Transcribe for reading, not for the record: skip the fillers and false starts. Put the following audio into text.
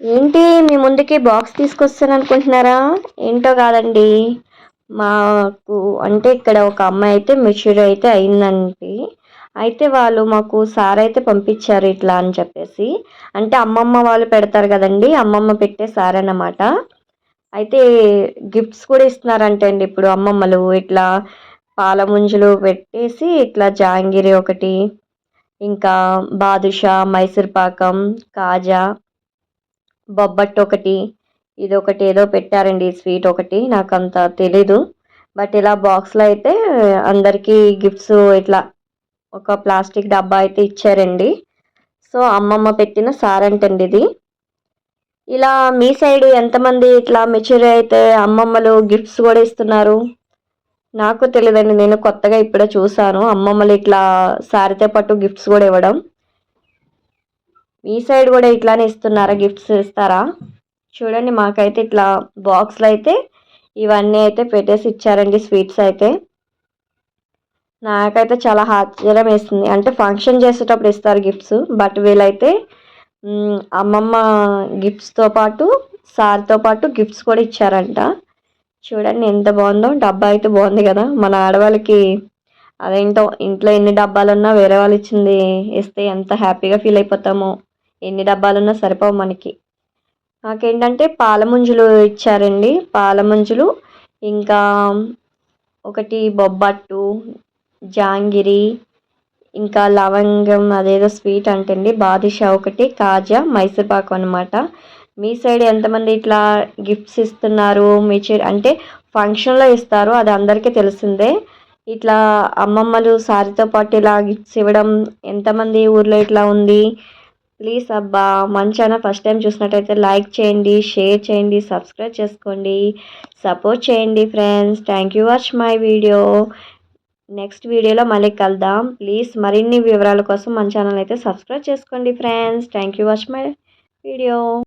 ఏంటి మీ ముందుకి బాక్స్ తీసుకొస్తాను అనుకుంటున్నారా? ఏంటో కాదండి. మాకు అంటే ఇక్కడ ఒక అమ్మాయి అయితే మెచ్యూర్ అయితే అయిందండి. అయితే వాళ్ళు మాకు సార్ అయితే పంపించారు ఇట్లా అని చెప్పేసి. అంటే అమ్మమ్మ వాళ్ళు పెడతారు కదండి, అమ్మమ్మ పెట్టే సార్ అన్నమాట. అయితే గిఫ్ట్స్ కూడా ఇస్తున్నారంటే అండి ఇప్పుడు అమ్మమ్మలు ఇట్లా పాల ముంజులు పెట్టేసి ఇట్లా జాంగిరి ఒకటి, ఇంకా బాదుషా, మైసూర్ పాకం, కాజా, బొబ్బట్టు ఒకటి, ఇదొకటి ఏదో పెట్టారండి స్వీట్ ఒకటి. నాకంత తెలీదు. బట్ ఇలా బాక్స్‌లో అయితే అందరికీ గిఫ్ట్స్ ఇట్లా ఒక ప్లాస్టిక్ డబ్బా అయితే ఇచ్చారండి. సో, అమ్మమ్మ పెట్టిన సారంటండి ఇది. ఇలా మీ సైడు ఎంతమంది ఇట్లా మెచ్యూర్ అయితే అమ్మమ్మలు గిఫ్ట్స్ గూడా ఇస్తున్నారు? నాకు తెలీదండి. నేను కొత్తగా ఇప్పుడే చూసాను. అమ్మమ్మలు ఇట్లా సారీతో పాటు గిఫ్ట్స్ గూడా ఇవ్వడం. మీ సైడ్ గూడా ఇట్లానే ఇస్తున్నారా? గిఫ్ట్స్ ఇస్తారా? చూడండి మాకైతే ఇట్లా బాక్స్‌లో అయితే ఇవన్నీ అయితే పెట్టేసి ఇచ్చారండి స్వీట్స్ అయితే. నాకైతే చాలా ఆశ్చర్యం వేసింది. అంటే ఫంక్షన్ చేసేటప్పుడు ఇస్తారు గిఫ్ట్స్. బట్ వీళ్ళైతే అమ్మమ్మ గిఫ్ట్స్‌తో పాటు, సార్‌తో పాటు గిఫ్ట్స్ కూడా ఇచ్చారంట. చూడండి ఎంత బావుందో. డబ్బా అయితే బావుంది గదా! మన ఆడవాళ్ళకి అదేంటో ఇంట్లో ఎన్ని డబ్బాలున్నా వేరే వాళ్ళు ఇచ్చింది ఇస్తే ఎంత హ్యాపీగా ఫీల్ అయిపోతామో. ఎన్ని డబ్బాలున్నా సరిపోవు మనకి. నాకేంటంటే పాలముంజలు ఇచ్చారండి. పాలముంజలు, ఇంకా ఒకటి బొబ్బట్టు, జాంగిరి, ఇంకా లవంగం అదేదో స్వీట్ అంటండి. బాదుషా ఒకటి, కాజా, మైసూర్ పాకు అనమాట. మీ సైడ్ ఎంతమంది ఇట్లా గిఫ్ట్స్ ఇస్తున్నారు? మీ అంటే ఫంక్షన్‌లో ఇస్తారు. అది అందరికీ తెలిసిందే. ఇట్లా అమ్మమ్మలు సారీతో పాటు ఇలా గిఫ్ట్స్ ఇవ్వడం ఎంతమంది ఊర్లో ఇట్లా ఉంది? ప్లీజ్ అబ్బా! మన ఛానల్ ఫస్ట్ టైం చూసినట్టయితే లైక్ చేయండి, షేర్ చేయండి, సబ్స్క్రైబ్ చేసుకోండి. సపోర్ట్ చేయండి friends. Thank you watch my video. Next వీడియోలో మళ్ళీ కలుద్దాం. ప్లీజ్ మరిన్ని వివరాల కోసం మన ఛానల్ అయితే సబ్స్క్రైబ్ చేసుకోండి friends. Thank you watch my video.